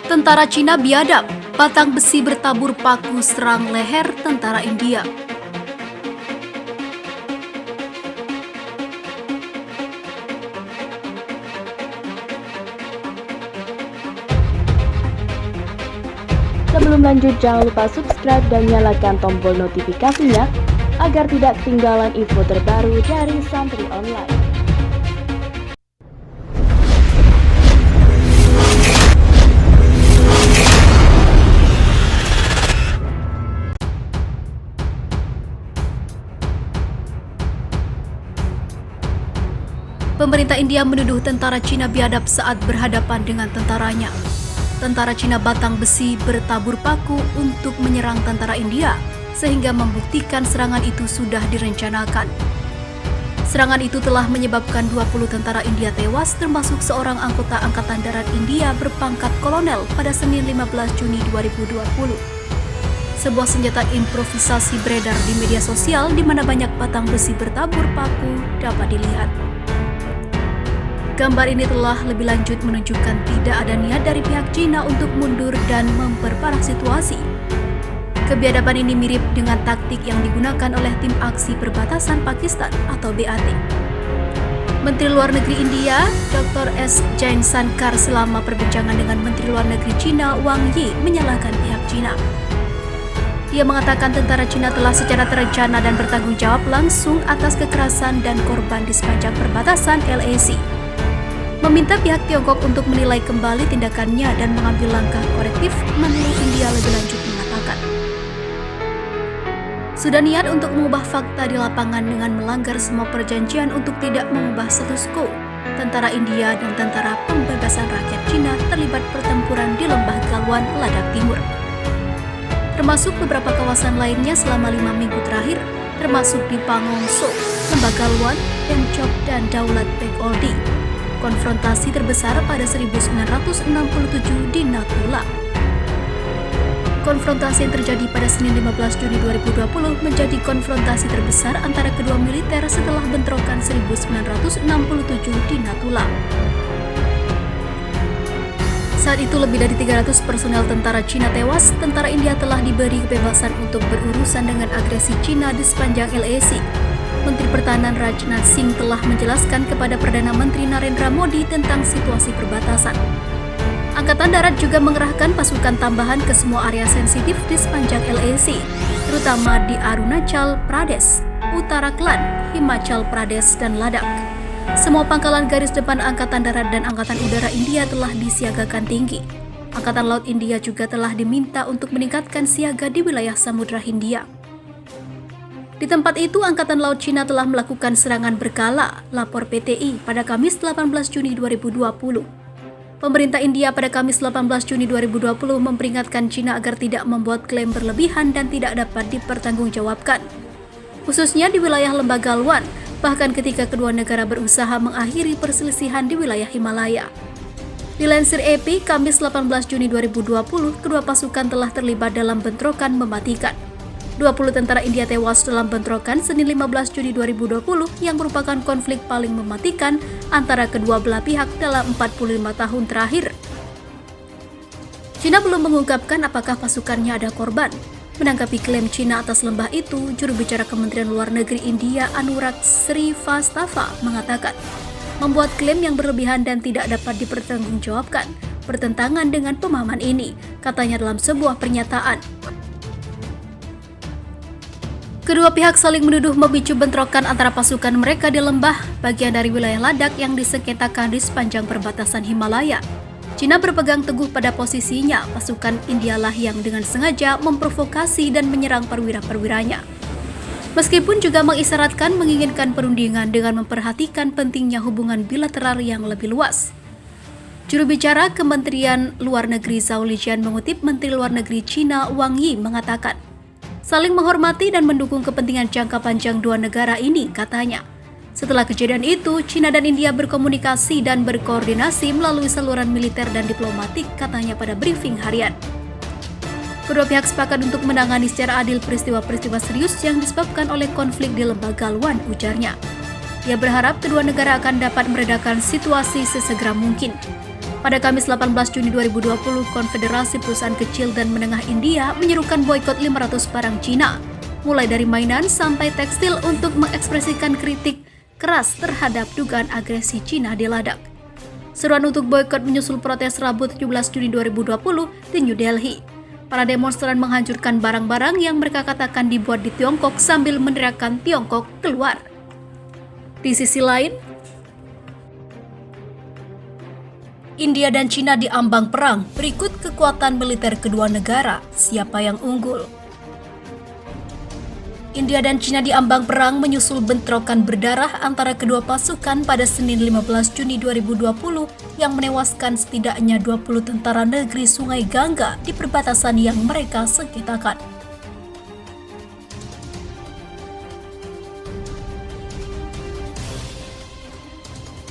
Tentara Cina biadab, batang besi bertabur paku serang leher tentara India. Sebelum lanjut, jangan lupa subscribe dan nyalakan tombol notifikasinya agar tidak ketinggalan info terbaru dari Santri Online. Pemerintah India menuduh tentara Cina biadab saat berhadapan dengan tentaranya. Tentara Cina batang besi bertabur paku untuk menyerang tentara India, sehingga membuktikan serangan itu sudah direncanakan. Serangan itu telah menyebabkan 20 tentara India tewas, termasuk seorang anggota Angkatan Darat India berpangkat kolonel pada Senin 15 Juni 2020. Sebuah senjata improvisasi beredar di media sosial di mana banyak batang besi bertabur paku dapat dilihat. Gambar ini telah lebih lanjut menunjukkan tidak ada niat dari pihak Cina untuk mundur dan memperparah situasi. Kebiadaban ini mirip dengan taktik yang digunakan oleh Tim Aksi Perbatasan Pakistan atau BAT. Menteri Luar Negeri India, Dr. S. Jaishankar selama perbincangan dengan Menteri Luar Negeri Cina Wang Yi menyalahkan pihak Cina. Dia mengatakan tentara Cina telah secara terencana dan bertanggung jawab langsung atas kekerasan dan korban di sepanjang perbatasan LAC. Meminta pihak Tiongkok untuk menilai kembali tindakannya dan mengambil langkah korektif, Menlu India lebih lanjut mengatakan. Sudah niat untuk mengubah fakta di lapangan dengan melanggar semua perjanjian untuk tidak mengubah status quo. Tentara India dan Tentara Pembebasan Rakyat Cina terlibat pertempuran di Lembah Galwan, Ladakh Timur. Termasuk beberapa kawasan lainnya selama 5 minggu terakhir, termasuk di Pangongso, Lembah Galwan, Emchok, dan Daulat Beg Oldi. Konfrontasi terbesar pada 1967 di Natuna. Konfrontasi yang terjadi pada Senin 15 Juni 2020 menjadi konfrontasi terbesar antara kedua militer setelah bentrokan 1967 di Natuna. Saat itu lebih dari 300 personel tentara Cina tewas. Tentara India telah diberi kebebasan untuk berurusan dengan agresi Cina di sepanjang LAC. Menteri Pertahanan Rajnath Singh telah menjelaskan kepada Perdana Menteri Narendra Modi tentang situasi perbatasan. Angkatan Darat juga mengerahkan pasukan tambahan ke semua area sensitif di sepanjang LAC, terutama di Arunachal Pradesh, Uttarakhand, Himachal Pradesh, dan Ladakh. Semua pangkalan garis depan Angkatan Darat dan Angkatan Udara India telah disiagakan tinggi. Angkatan Laut India juga telah diminta untuk meningkatkan siaga di wilayah Samudra Hindia. Di tempat itu, Angkatan Laut Cina telah melakukan serangan berkala, lapor PTI pada Kamis 18 Juni 2020. Pemerintah India pada Kamis 18 Juni 2020 memperingatkan Cina agar tidak membuat klaim berlebihan dan tidak dapat dipertanggungjawabkan, khususnya di wilayah Lembah Galwan, bahkan ketika kedua negara berusaha mengakhiri perselisihan di wilayah Himalaya. Dilansir AP, Kamis 18 Juni 2020, kedua pasukan telah terlibat dalam bentrokan mematikan. 20 tentara India tewas dalam bentrokan Senin 15 Juni 2020 yang merupakan konflik paling mematikan antara kedua belah pihak dalam 45 tahun terakhir. Cina belum mengungkapkan apakah pasukannya ada korban. Menanggapi klaim Cina atas lembah itu, juru bicara Kementerian Luar Negeri India Anurag Srivastava mengatakan, membuat klaim yang berlebihan dan tidak dapat dipertanggungjawabkan bertentangan dengan pemahaman ini, katanya dalam sebuah pernyataan. Kedua pihak saling menuduh memicu bentrokan antara pasukan mereka di lembah, bagian dari wilayah Ladakh yang disengketakan di sepanjang perbatasan Himalaya. Cina berpegang teguh pada posisinya, pasukan Indialah yang dengan sengaja memprovokasi dan menyerang perwira-perwiranya. Meskipun juga mengisyaratkan menginginkan perundingan dengan memperhatikan pentingnya hubungan bilateral yang lebih luas. Juru bicara Kementerian Luar Negeri Zhao Lijian mengutip Menteri Luar Negeri Cina Wang Yi mengatakan, saling menghormati dan mendukung kepentingan jangka panjang dua negara ini, katanya. Setelah kejadian itu, Cina dan India berkomunikasi dan berkoordinasi melalui saluran militer dan diplomatik, katanya pada briefing harian. Kedua pihak sepakat untuk menangani secara adil peristiwa-peristiwa serius yang disebabkan oleh konflik di Lembah Galwan, ujarnya. Dia berharap kedua negara akan dapat meredakan situasi sesegera mungkin. Pada Kamis 18 Juni 2020, Konfederasi Perusahaan Kecil dan Menengah India menyerukan boikot 500 barang Cina, mulai dari mainan sampai tekstil untuk mengekspresikan kritik keras terhadap dugaan agresi Cina di Ladakh. Seruan untuk boikot menyusul protes Rabu 17 Juni 2020 di New Delhi. Para demonstran menghancurkan barang-barang yang mereka katakan dibuat di Tiongkok sambil meneriakkan Tiongkok keluar. Di sisi lain, India dan Cina diambang perang. Berikut kekuatan militer kedua negara, siapa yang unggul? India dan Cina diambang perang menyusul bentrokan berdarah antara kedua pasukan pada Senin 15 Juni 2020 yang menewaskan setidaknya 20 tentara negeri Sungai Gangga di perbatasan yang mereka sengketakan.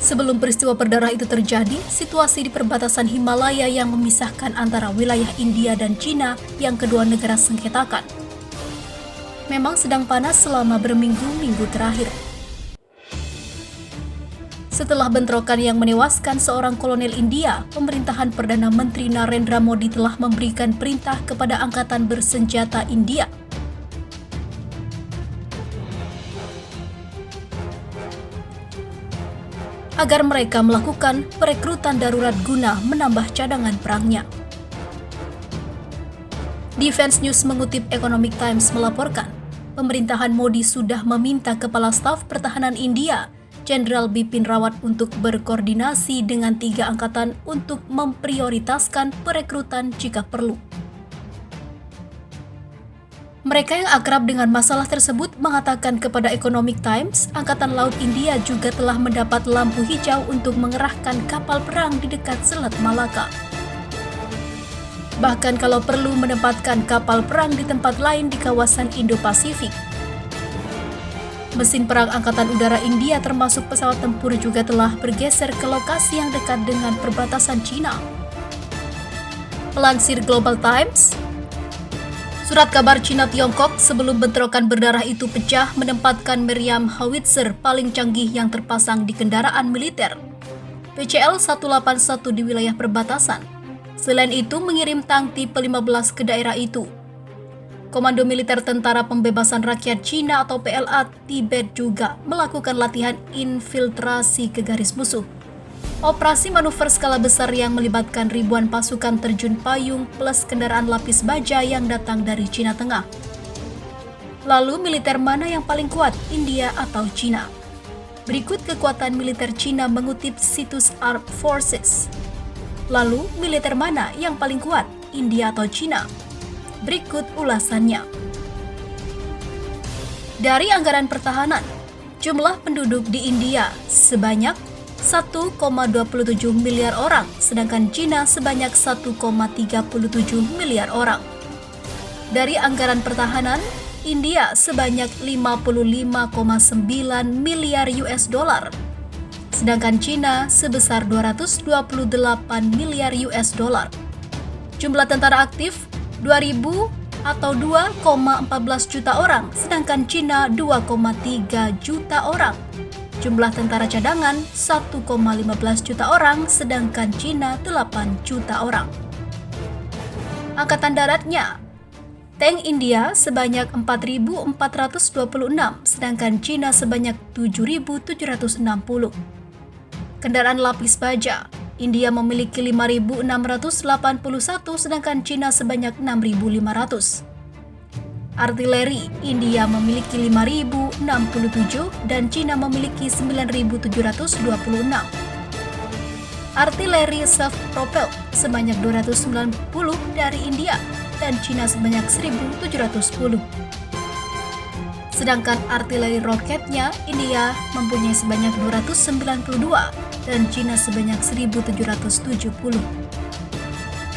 Sebelum peristiwa berdarah itu terjadi, situasi di perbatasan Himalaya yang memisahkan antara wilayah India dan Cina yang kedua negara sengketakan memang sedang panas selama berminggu-minggu terakhir. Setelah bentrokan yang menewaskan seorang kolonel India, pemerintahan Perdana Menteri Narendra Modi telah memberikan perintah kepada Angkatan Bersenjata India agar mereka melakukan perekrutan darurat guna menambah cadangan perangnya. Defense News mengutip Economic Times melaporkan, pemerintahan Modi sudah meminta Kepala Staf Pertahanan India, Jenderal Bipin Rawat untuk berkoordinasi dengan 3 angkatan untuk memprioritaskan perekrutan jika perlu. Mereka yang akrab dengan masalah tersebut mengatakan kepada Economic Times, Angkatan Laut India juga telah mendapat lampu hijau untuk mengerahkan kapal perang di dekat Selat Malaka. Bahkan kalau perlu menempatkan kapal perang di tempat lain di kawasan Indo-Pasifik. Mesin perang Angkatan Udara India termasuk pesawat tempur juga telah bergeser ke lokasi yang dekat dengan perbatasan Cina. Melansir Global Times, surat kabar Cina Tiongkok sebelum bentrokan berdarah itu pecah menempatkan meriam howitzer paling canggih yang terpasang di kendaraan militer PCL-181 di wilayah perbatasan. Selain itu mengirim tank tipe 15 ke daerah itu. Komando Militer Tentara Pembebasan Rakyat Cina atau PLA Tibet juga melakukan latihan infiltrasi ke garis musuh. Operasi manuver skala besar yang melibatkan ribuan pasukan terjun payung plus kendaraan lapis baja yang datang dari Cina Tengah. Lalu militer mana yang paling kuat, India atau Cina? Berikut kekuatan militer Cina mengutip situs Armed Forces. Lalu militer mana yang paling kuat, India atau Cina? Berikut ulasannya. Dari anggaran pertahanan, jumlah penduduk di India sebanyak 1,27 miliar orang, sedangkan Cina sebanyak 1,37 miliar orang. Dari anggaran pertahanan, India sebanyak 55,9 miliar US dollar, sedangkan Cina sebesar 228 miliar US dollar. Jumlah tentara aktif 2.000 atau 2,14 juta orang, sedangkan Cina 2,3 juta orang. Jumlah tentara cadangan 1,15 juta orang, sedangkan Cina 8 juta orang. Angkatan daratnya, tank India sebanyak 4.426, sedangkan Cina sebanyak 7.760. Kendaraan lapis baja, India memiliki 5.681, sedangkan Cina sebanyak 6.500. Artileri, India memiliki 5.067 dan Cina memiliki 9.726. Artileri self-propelled sebanyak 290 dari India dan Cina sebanyak 1.710. Sedangkan artileri roketnya, India mempunyai sebanyak 292 dan Cina sebanyak 1.770.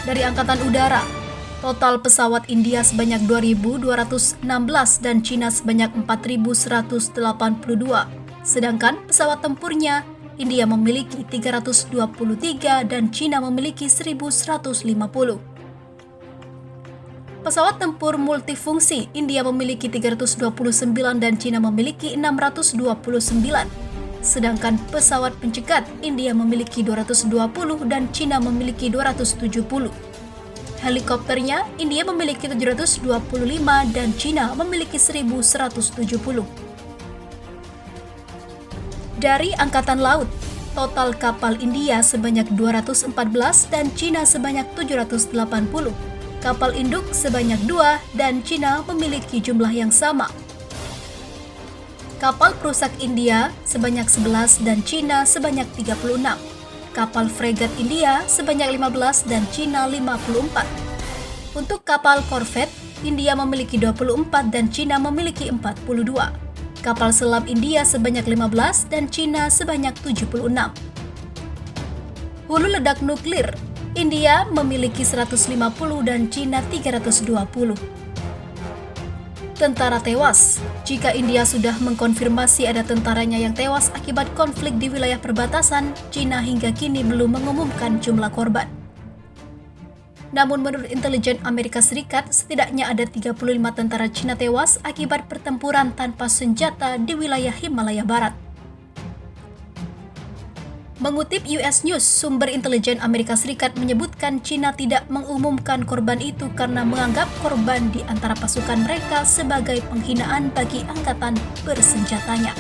Dari Angkatan Udara, total pesawat India sebanyak 2.216 dan Cina sebanyak 4.182. Sedangkan pesawat tempurnya, India memiliki 323 dan Cina memiliki 1.150. Pesawat tempur multifungsi, India memiliki 329 dan Cina memiliki 629. sedangkan pesawat pencegat India memiliki 220 dan China memiliki 270. Helikopternya India memiliki 725 dan China memiliki 1170. Dari Angkatan Laut, total kapal India sebanyak 214 dan China sebanyak 780. Kapal induk sebanyak 2 dan China memiliki jumlah yang sama. Kapal perusak India sebanyak 11 dan China sebanyak 36. Kapal fregat India sebanyak 15 dan China 54. Untuk kapal korvet, India memiliki 24 dan China memiliki 42. Kapal selam India sebanyak 15 dan China sebanyak 76. Hulu ledak nuklir, India memiliki 150 dan China 320. Tentara tewas. Jika India sudah mengkonfirmasi ada tentaranya yang tewas akibat konflik di wilayah perbatasan, China hingga kini belum mengumumkan jumlah korban. Namun menurut intelijen Amerika Serikat, setidaknya ada 35 tentara China tewas akibat pertempuran tanpa senjata di wilayah Himalaya Barat. Mengutip US News, sumber intelijen Amerika Serikat menyebutkan China tidak mengumumkan korban itu karena menganggap korban di antara pasukan mereka sebagai penghinaan bagi angkatan bersenjatanya.